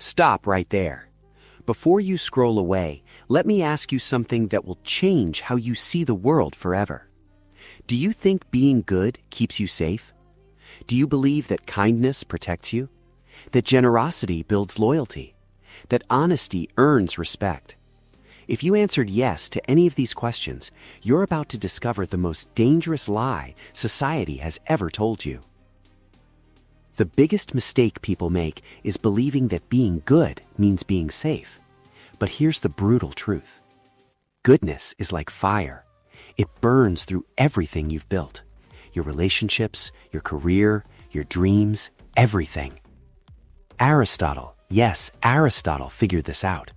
Stop right there. Before you scroll away, let me ask you something that will change how you see the world forever. Do you think being good keeps you safe? Do you believe that kindness protects you? That generosity builds loyalty? That honesty earns respect? If you answered yes to any of these questions, you're about to discover the most dangerous lie society has ever told you. The biggest mistake people make is believing that being good means being safe. But here's the brutal truth. Goodness is like fire. It burns through everything you've built. Your relationships, your career, your dreams, everything. Aristotle, yes, Aristotle figured this out.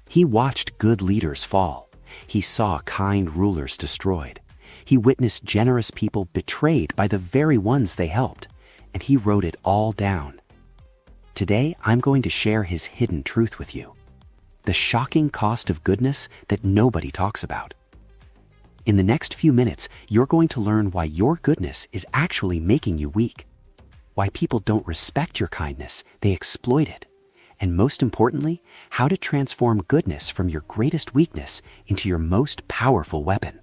He watched good leaders fall. He saw kind rulers destroyed. He witnessed generous people betrayed by the very ones they helped. And he wrote it all down. Today, I'm going to share his hidden truth with you. The shocking cost of goodness that nobody talks about. In the next few minutes, you're going to learn why your goodness is actually making you weak. Why people don't respect your kindness, they exploit it. And most importantly, how to transform goodness from your greatest weakness into your most powerful weapon.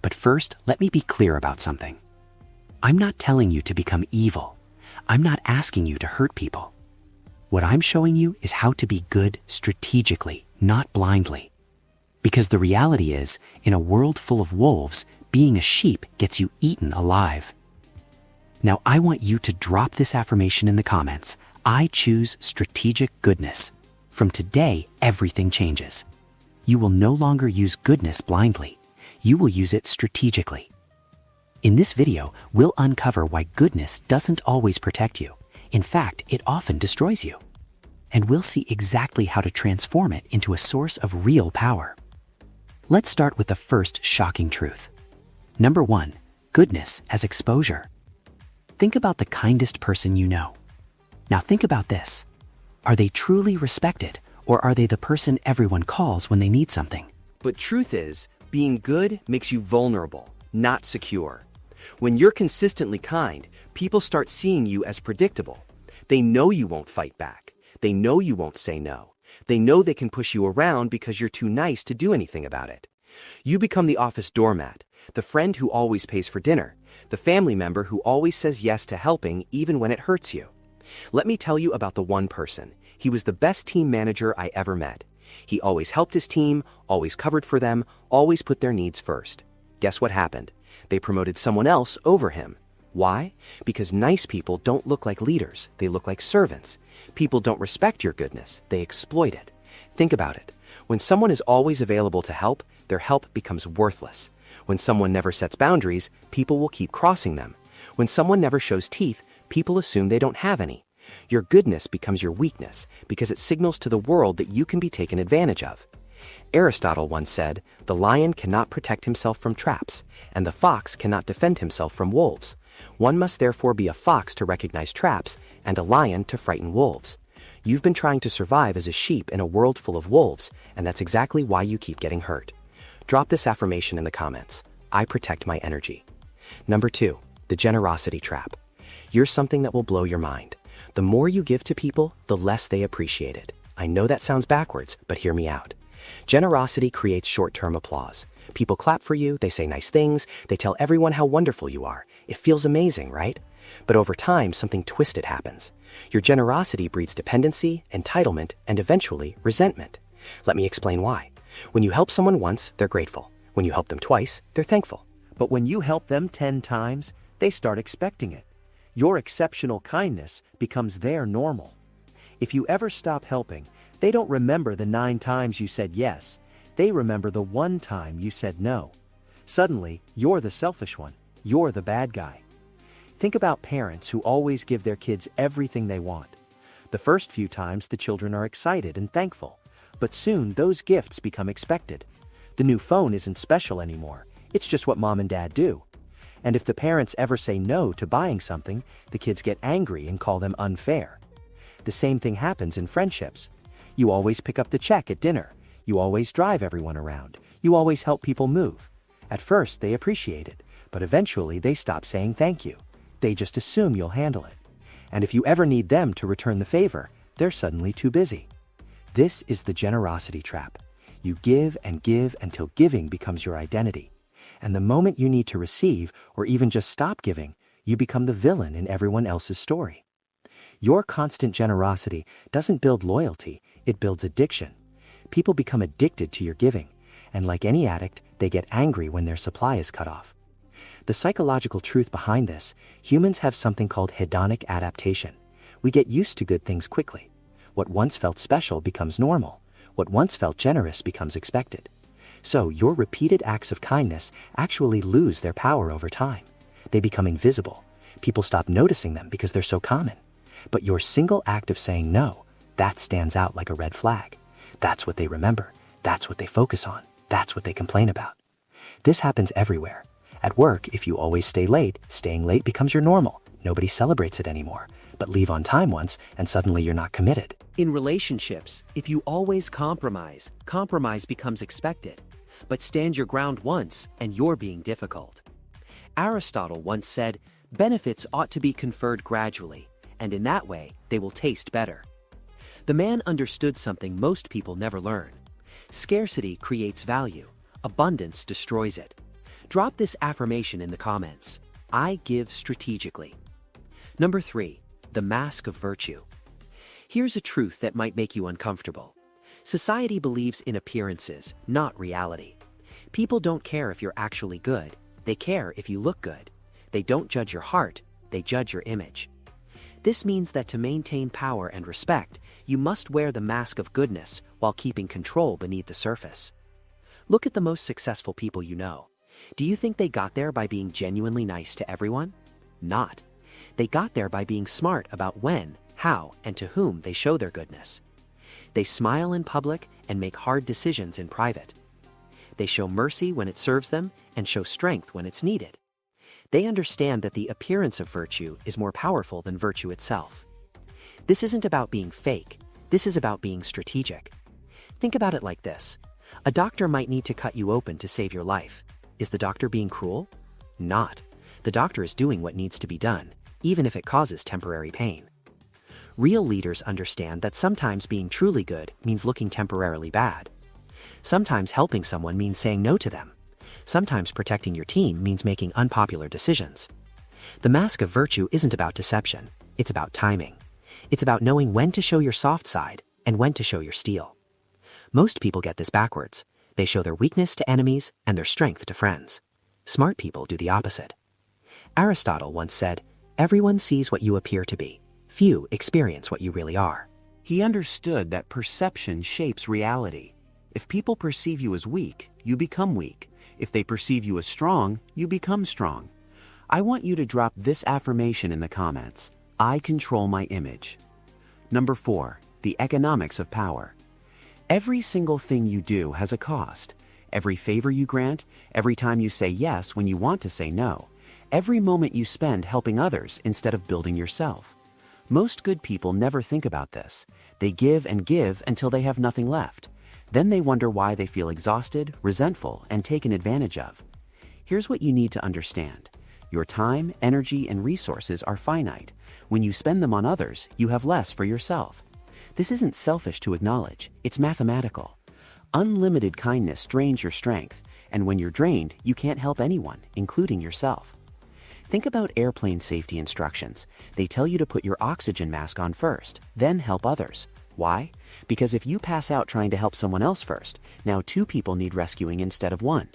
But first, let me be clear about something. I'm not telling you to become evil. I'm not asking you to hurt people. What I'm showing you is how to be good strategically, not blindly. Because the reality is, in a world full of wolves, being a sheep gets you eaten alive. Now I want you to drop this affirmation in the comments. I choose strategic goodness. From today, everything changes. You will no longer use goodness blindly. You will use it strategically. In this video, we'll uncover why goodness doesn't always protect you. In fact, it often destroys you. And we'll see exactly how to transform it into a source of real power. Let's start with the first shocking truth. Number 1, goodness as exposure. Think about the kindest person you know. Now think about this. Are they truly respected, or are they the person everyone calls when they need something? But truth is, being good makes you vulnerable, not secure. When you're consistently kind, people start seeing you as predictable. They know you won't fight back. They know you won't say no. They know they can push you around because you're too nice to do anything about it. You become the office doormat, the friend who always pays for dinner, the family member who always says yes to helping even when it hurts you. Let me tell you about the one person. He was the best team manager I ever met. He always helped his team, always covered for them, always put their needs first. Guess what happened? They promoted someone else over him. Why? Because nice people don't look like leaders, they look like servants. People don't respect your goodness, they exploit it. Think about it. When someone is always available to help, their help becomes worthless. When someone never sets boundaries, people will keep crossing them. When someone never shows teeth, people assume they don't have any. Your goodness becomes your weakness because it signals to the world that you can be taken advantage of. Aristotle once said, "The lion cannot protect himself from traps, and the fox cannot defend himself from wolves. One must therefore be a fox to recognize traps, and a lion to frighten wolves." You've been trying to survive as a sheep in a world full of wolves, and that's exactly why you keep getting hurt. Drop this affirmation in the comments. I protect my energy. Number 2, the generosity trap. You're something that will blow your mind. The more you give to people, the less they appreciate it. I know that sounds backwards, but hear me out. Generosity creates short-term applause. People clap for you, they say nice things, they tell everyone how wonderful you are. It feels amazing, right? But over time, something twisted happens. Your generosity breeds dependency, entitlement, and eventually resentment. Let me explain why. When you help someone once, they're grateful. When you help them twice, they're thankful. But when you help them 10 times, they start expecting it. Your exceptional kindness becomes their normal. If you ever stop helping, they don't remember the 9 times you said yes. They remember the 1 time you said no. Suddenly, you're the selfish one. You're the bad guy. Think about parents who always give their kids everything they want. The first few times, the children are excited and thankful, but soon those gifts become expected. The new phone isn't special anymore. It's just what mom and dad do. And if the parents ever say no to buying something, the kids get angry and call them unfair. The same thing happens in friendships. You always pick up the check at dinner. You always drive everyone around. You always help people move. At first, they appreciate it, but eventually they stop saying thank you. They just assume you'll handle it. And if you ever need them to return the favor, they're suddenly too busy. This is the generosity trap. You give and give until giving becomes your identity. And the moment you need to receive, or even just stop giving, you become the villain in everyone else's story. Your constant generosity doesn't build loyalty, it builds addiction. People become addicted to your giving, and like any addict, they get angry when their supply is cut off. The psychological truth behind this, humans have something called hedonic adaptation. We get used to good things quickly. What once felt special becomes normal. What once felt generous becomes expected. So your repeated acts of kindness actually lose their power over time. They become invisible. People stop noticing them because they're so common. But your single act of saying no, that stands out like a red flag. That's what they remember. That's what they focus on. That's what they complain about. This happens everywhere. At work, if you always stay late, staying late becomes your normal. Nobody celebrates it anymore. But leave on time once, and suddenly you're not committed. In relationships, if you always compromise, compromise becomes expected. But stand your ground once, and you're being difficult. Aristotle once said, benefits ought to be conferred gradually, and in that way, they will taste better. The man understood something most people never learn. Scarcity creates value. Abundance destroys it. Drop this affirmation in the comments. I give strategically. Number 3, the mask of virtue. Here's a truth that might make you uncomfortable. Society believes in appearances, not reality. People don't care if you're actually good. They care if you look good. They don't judge your heart, they judge your image. This means that to maintain power and respect, you must wear the mask of goodness while keeping control beneath the surface. Look at the most successful people you know. Do you think they got there by being genuinely nice to everyone? Not. They got there by being smart about when, how, and to whom they show their goodness. They smile in public and make hard decisions in private. They show mercy when it serves them and show strength when it's needed. They understand that the appearance of virtue is more powerful than virtue itself. This isn't about being fake. This is about being strategic. Think about it like this. A doctor might need to cut you open to save your life. Is the doctor being cruel? Not. The doctor is doing what needs to be done, even if it causes temporary pain. Real leaders understand that sometimes being truly good means looking temporarily bad. Sometimes helping someone means saying no to them. Sometimes protecting your team means making unpopular decisions. The mask of virtue isn't about deception. It's about timing. It's about knowing when to show your soft side and when to show your steel. Most people get this backwards. They show their weakness to enemies and their strength to friends. Smart people do the opposite. Aristotle once said, everyone sees what you appear to be. Few experience what you really are. He understood that perception shapes reality. If people perceive you as weak, you become weak. If they perceive you as strong, you become strong. I want you to drop this affirmation in the comments. I control my image. Number 4, the economics of power. Every single thing you do has a cost. Every favor you grant, every time you say yes when you want to say no, every moment you spend helping others instead of building yourself. Most good people never think about this. They give and give until they have nothing left. Then they wonder why they feel exhausted, resentful, and taken advantage of. Here's what you need to understand. Your time, energy, and resources are finite. When you spend them on others, you have less for yourself. This isn't selfish to acknowledge, it's mathematical. Unlimited kindness drains your strength, and when you're drained, you can't help anyone, including yourself. Think about airplane safety instructions. They tell you to put your oxygen mask on first, then help others. Why? Because if you pass out trying to help someone else first, now 2 people need rescuing instead of 1.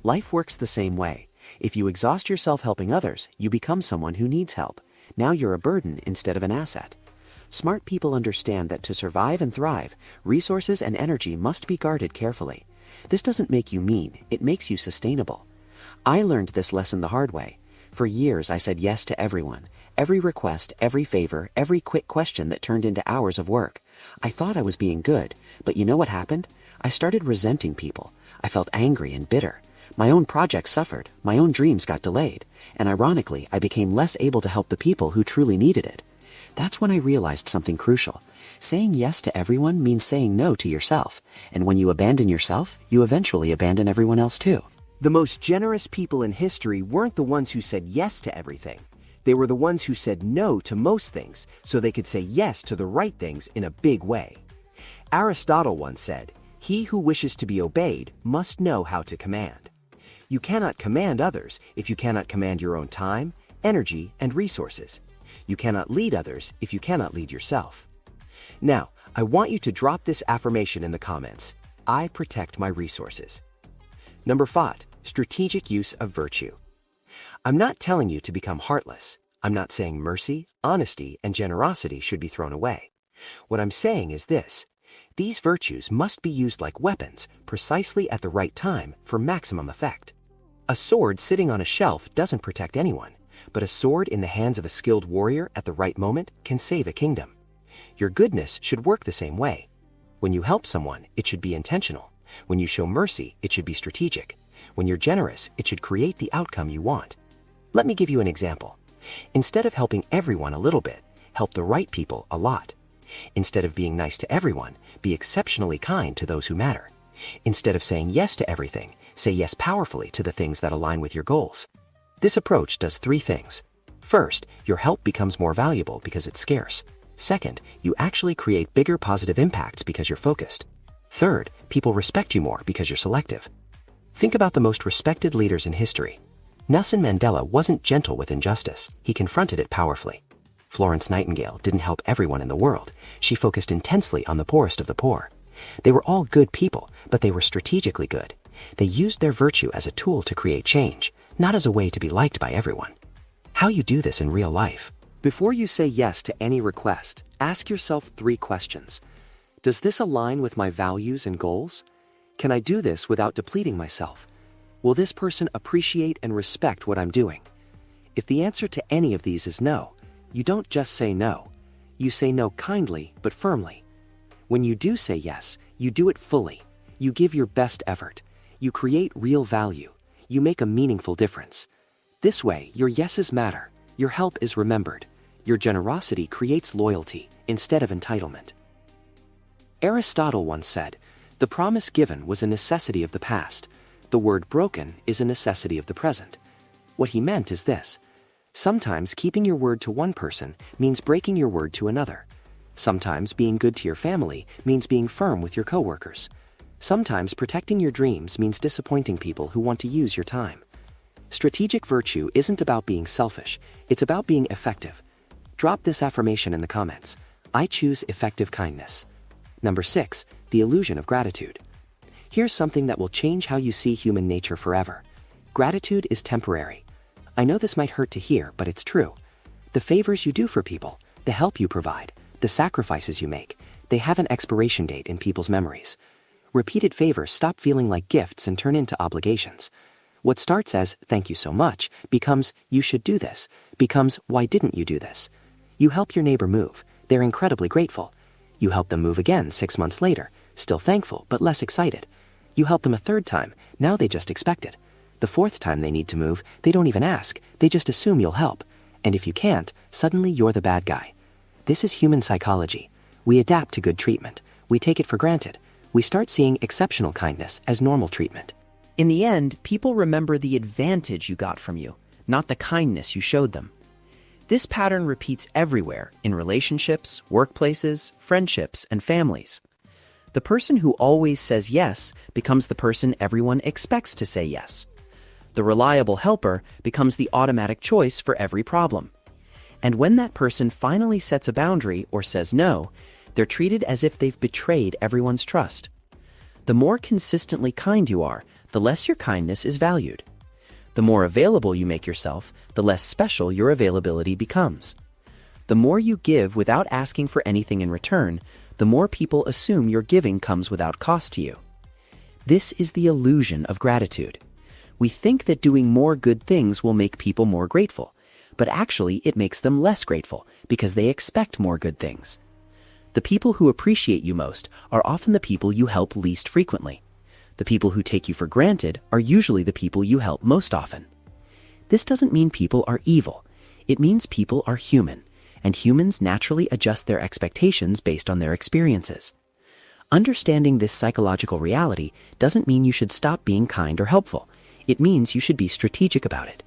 Life works the same way. If you exhaust yourself helping others, you become someone who needs help. Now you're a burden instead of an asset. Smart people understand that to survive and thrive, resources and energy must be guarded carefully. This doesn't make you mean, it makes you sustainable. I learned this lesson the hard way. For years I said yes to everyone, every request, every favor, every quick question that turned into hours of work. I thought I was being good, but you know what happened? I started resenting people. I felt angry and bitter. My own projects suffered, my own dreams got delayed, and ironically, I became less able to help the people who truly needed it. That's when I realized something crucial. Saying yes to everyone means saying no to yourself, and when you abandon yourself, you eventually abandon everyone else too. The most generous people in history weren't the ones who said yes to everything. They were the ones who said no to most things so they could say yes to the right things in a big way. Aristotle once said, "He who wishes to be obeyed must know how to command." You cannot command others if you cannot command your own time, energy, and resources. You cannot lead others if you cannot lead yourself. Now, I want you to drop this affirmation in the comments. I protect my resources. Number 5, strategic use of virtue. I'm not telling you to become heartless. I'm not saying mercy, honesty, and generosity should be thrown away. What I'm saying is this: these virtues must be used like weapons, precisely at the right time for maximum effect. A sword sitting on a shelf doesn't protect anyone, but a sword in the hands of a skilled warrior at the right moment can save a kingdom. Your goodness should work the same way. When you help someone, it should be intentional. When you show mercy, it should be strategic. When you're generous, it should create the outcome you want. Let me give you an example. Instead of helping everyone a little bit, help the right people a lot. Instead of being nice to everyone, be exceptionally kind to those who matter. Instead of saying yes to everything, say yes powerfully to the things that align with your goals. This approach does 3 things. First, your help becomes more valuable because it's scarce. Second, you actually create bigger positive impacts because you're focused. Third, people respect you more because you're selective. Think about the most respected leaders in history. Nelson Mandela wasn't gentle with injustice. He confronted it powerfully. Florence Nightingale didn't help everyone in the world. She focused intensely on the poorest of the poor. They were all good people, but they were strategically good. They used their virtue as a tool to create change, not as a way to be liked by everyone. How you do this in real life? Before you say yes to any request, ask yourself 3 questions. Does this align with my values and goals? Can I do this without depleting myself? Will this person appreciate and respect what I'm doing? If the answer to any of these is no, you don't just say no. You say no kindly but firmly. When you do say yes, you do it fully. You give your best effort. You create real value. You make a meaningful difference. This way, your yeses matter. Your help is remembered. Your generosity creates loyalty instead of entitlement. Aristotle once said, "The promise given was a necessity of the past. The word broken is a necessity of the present." What he meant is this: sometimes keeping your word to one person means breaking your word to another. Sometimes being good to your family means being firm with your coworkers. Sometimes protecting your dreams means disappointing people who want to use your time. Strategic virtue isn't about being selfish, it's about being effective. Drop this affirmation in the comments. I choose effective kindness. Number 6, the illusion of gratitude. Here's something that will change how you see human nature forever. Gratitude is temporary. I know this might hurt to hear, but it's true. The favors you do for people, the help you provide, the sacrifices you make, they have an expiration date in people's memories. Repeated favors stop feeling like gifts and turn into obligations. What starts as, "thank you so much," becomes, "you should do this," becomes, "why didn't you do this?" You help your neighbor move. They're incredibly grateful. You help them move again 6 months later, still thankful but less excited. You help them a 3rd time, now they just expect it. The 4th time they need to move, they don't even ask, they just assume you'll help. And if you can't, suddenly you're the bad guy. This is human psychology. We adapt to good treatment. We take it for granted. We start seeing exceptional kindness as normal treatment. In the end, people remember the advantage you got from you, not the kindness you showed them. This pattern repeats everywhere in relationships, workplaces, friendships, and families. The person who always says yes becomes the person everyone expects to say yes. The reliable helper becomes the automatic choice for every problem. And when that person finally sets a boundary or says no, they're treated as if they've betrayed everyone's trust. The more consistently kind you are, the less your kindness is valued. The more available you make yourself, the less special your availability becomes. The more you give without asking for anything in return, the more people assume your giving comes without cost to you. This is the illusion of gratitude. We think that doing more good things will make people more grateful, but actually it makes them less grateful because they expect more good things. The people who appreciate you most are often the people you help least frequently. The people who take you for granted are usually the people you help most often. This doesn't mean people are evil. It means people are human, and humans naturally adjust their expectations based on their experiences. Understanding this psychological reality doesn't mean you should stop being kind or helpful. It means you should be strategic about it.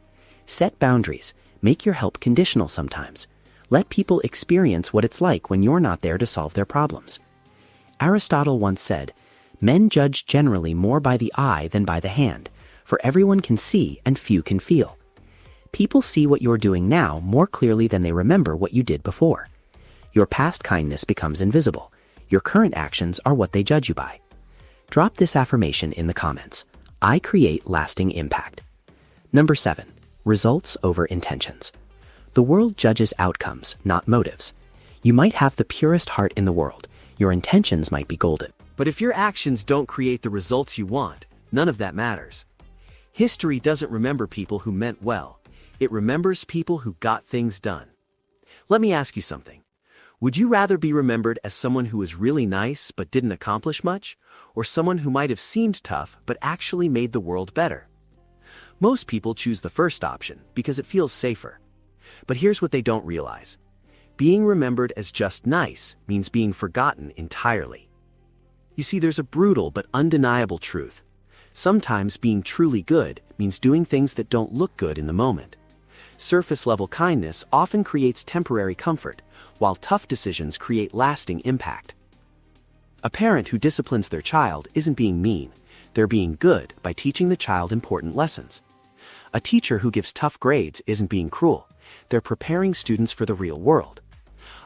Set boundaries. Make your help conditional sometimes. Let people experience what it's like when you're not there to solve their problems. Aristotle once said, "Men judge generally more by the eye than by the hand, for everyone can see and few can feel." People see what you're doing now more clearly than they remember what you did before. Your past kindness becomes invisible. Your current actions are what they judge you by. Drop this affirmation in the comments. I create lasting impact. Number 7. Results over intentions. The world judges outcomes, not motives. You might have the purest heart in the world. Your intentions might be golden. But if your actions don't create the results you want, none of that matters. History doesn't remember people who meant well. It remembers people who got things done. Let me ask you something. Would you rather be remembered as someone who was really nice but didn't accomplish much, or someone who might have seemed tough but actually made the world better? Most people choose the first option because it feels safer. But here's what they don't realize. Being remembered as just nice means being forgotten entirely. You see, there's a brutal but undeniable truth. Sometimes being truly good means doing things that don't look good in the moment. Surface-level kindness often creates temporary comfort, while tough decisions create lasting impact. A parent who disciplines their child isn't being mean. They're being good by teaching the child important lessons. A teacher who gives tough grades isn't being cruel. They're preparing students for the real world.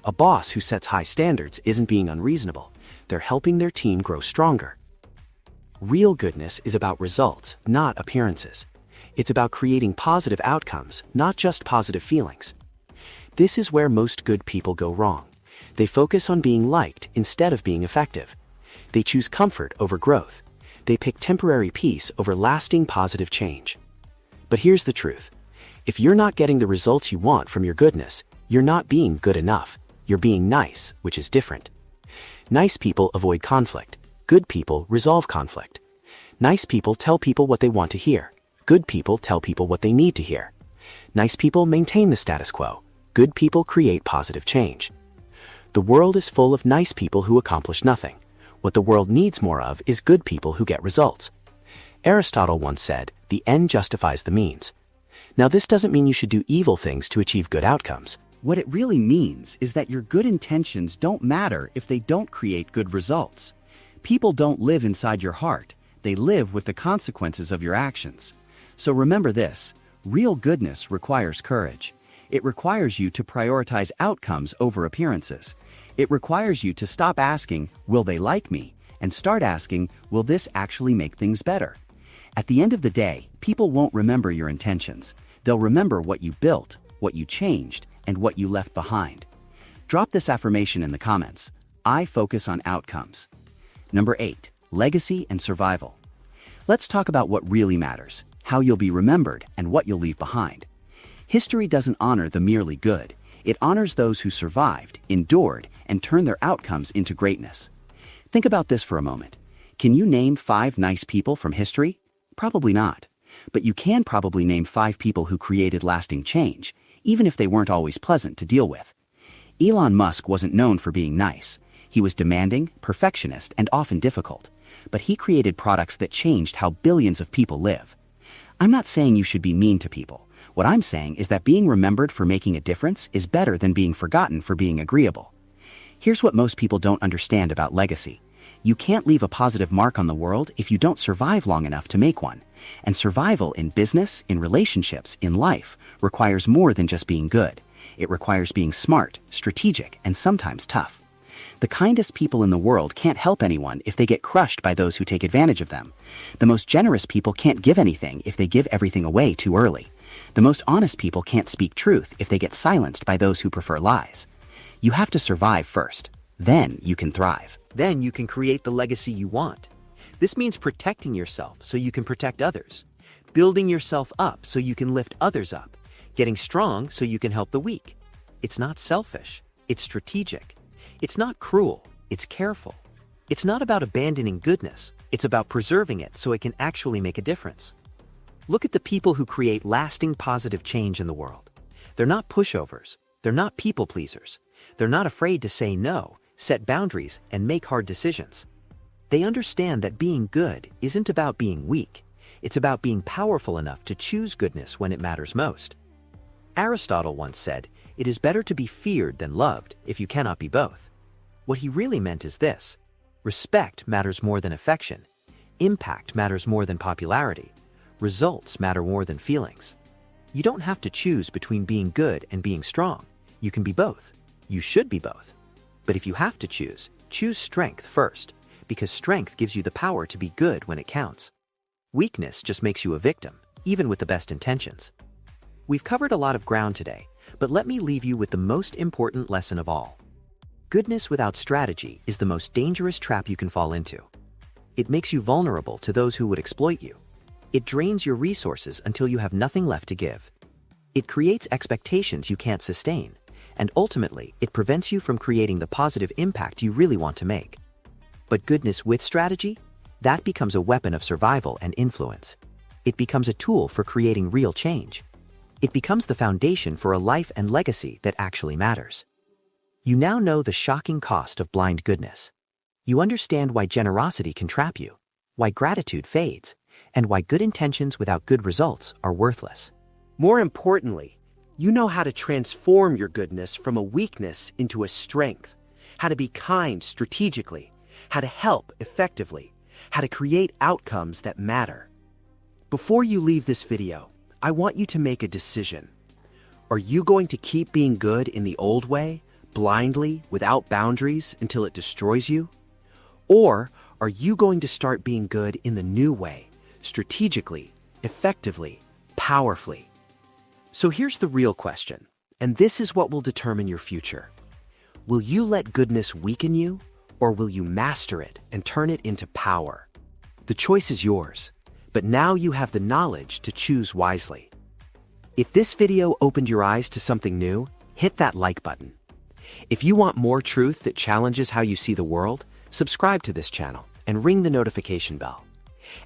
A boss who sets high standards isn't being unreasonable. They're helping their team grow stronger. Real goodness is about results, not appearances. It's about creating positive outcomes, not just positive feelings. This is where most good people go wrong. They focus on being liked instead of being effective. They choose comfort over growth. They pick temporary peace over lasting positive change. But here's the truth. If you're not getting the results you want from your goodness, you're not being good enough. You're being nice, which is different. Nice people avoid conflict. Good people resolve conflict. Nice people tell people what they want to hear. Good people tell people what they need to hear. Nice people maintain the status quo. Good people create positive change. The world is full of nice people who accomplish nothing. What the world needs more of is good people who get results. Aristotle once said, "The end justifies the means." Now, this doesn't mean you should do evil things to achieve good outcomes. What it really means is that your good intentions don't matter if they don't create good results. People don't live inside your heart. They live with the consequences of your actions. So remember this, real goodness requires courage. It requires you to prioritize outcomes over appearances. It requires you to stop asking, will they like me? And start asking, will this actually make things better? At the end of the day, people won't remember your intentions. They'll remember what you built, what you changed, and what you left behind. Drop this affirmation in the comments. I focus on outcomes. Number 8, legacy and survival. Let's talk about what really matters, how you'll be remembered, and what you'll leave behind. History doesn't honor the merely good. It honors those who survived, endured, and turned their outcomes into greatness. Think about this for a moment. Can you name 5 nice people from history? Probably not. But you can probably name 5 people who created lasting change, even if they weren't always pleasant to deal with. Elon Musk wasn't known for being nice. He was demanding, perfectionist, and often difficult. But he created products that changed how billions of people live. I'm not saying you should be mean to people. What I'm saying is that being remembered for making a difference is better than being forgotten for being agreeable. Here's what most people don't understand about legacy. You can't leave a positive mark on the world if you don't survive long enough to make one. And survival in business, in relationships, in life requires more than just being good. It requires being smart, strategic, and sometimes tough. The kindest people in the world can't help anyone if they get crushed by those who take advantage of them. The most generous people can't give anything if they give everything away too early. The most honest people can't speak truth if they get silenced by those who prefer lies. You have to survive first. Then you can thrive. Then you can create the legacy you want. This means protecting yourself so you can protect others, building yourself up so you can lift others up, getting strong so you can help the weak. It's not selfish, it's strategic. It's not cruel, it's careful. It's not about abandoning goodness, it's about preserving it so it can actually make a difference. Look at the people who create lasting positive change in the world. They're not pushovers, they're not people pleasers. They're not afraid to say no, set boundaries, and make hard decisions. They understand that being good isn't about being weak. It's about being powerful enough to choose goodness when it matters most. Aristotle once said, "It is better to be feared than loved if you cannot be both." What he really meant is this: respect matters more than affection, impact matters more than popularity, results matter more than feelings. You don't have to choose between being good and being strong. You can be both. You should be both. But if you have to choose, choose strength first, because strength gives you the power to be good when it counts. Weakness just makes you a victim, even with the best intentions. We've covered a lot of ground today, but let me leave you with the most important lesson of all. Goodness without strategy is the most dangerous trap you can fall into. It makes you vulnerable to those who would exploit you. It drains your resources until you have nothing left to give. It creates expectations you can't sustain, and ultimately, it prevents you from creating the positive impact you really want to make. But goodness with strategy? That becomes a weapon of survival and influence. It becomes a tool for creating real change. It becomes the foundation for a life and legacy that actually matters. You now know the shocking cost of blind goodness. You understand why generosity can trap you, why gratitude fades, and why good intentions without good results are worthless. More importantly, you know how to transform your goodness from a weakness into a strength, how to be kind strategically, how to help effectively, how to create outcomes that matter. Before you leave this video, I want you to make a decision. Are you going to keep being good in the old way, blindly, without boundaries until it destroys you? Or are you going to start being good in the new way, strategically, effectively, powerfully? So here's the real question, and this is what will determine your future. Will you let goodness weaken you, or will you master it and turn it into power? The choice is yours, but now you have the knowledge to choose wisely. If this video opened your eyes to something new, hit that like button. If you want more truth that challenges how you see the world, subscribe to this channel and ring the notification bell.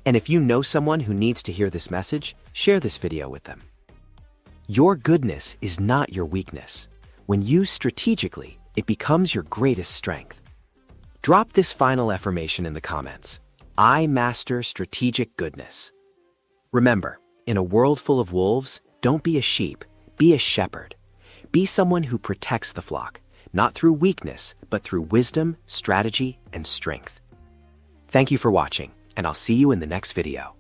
And if you know someone who needs to hear this message, share this video with them. Your goodness is not your weakness. When used strategically, it becomes your greatest strength. Drop this final affirmation in the comments. I master strategic goodness. Remember, in a world full of wolves, don't be a sheep, be a shepherd. Be someone who protects the flock, not through weakness, but through wisdom, strategy, and strength. Thank you for watching, and I'll see you in the next video.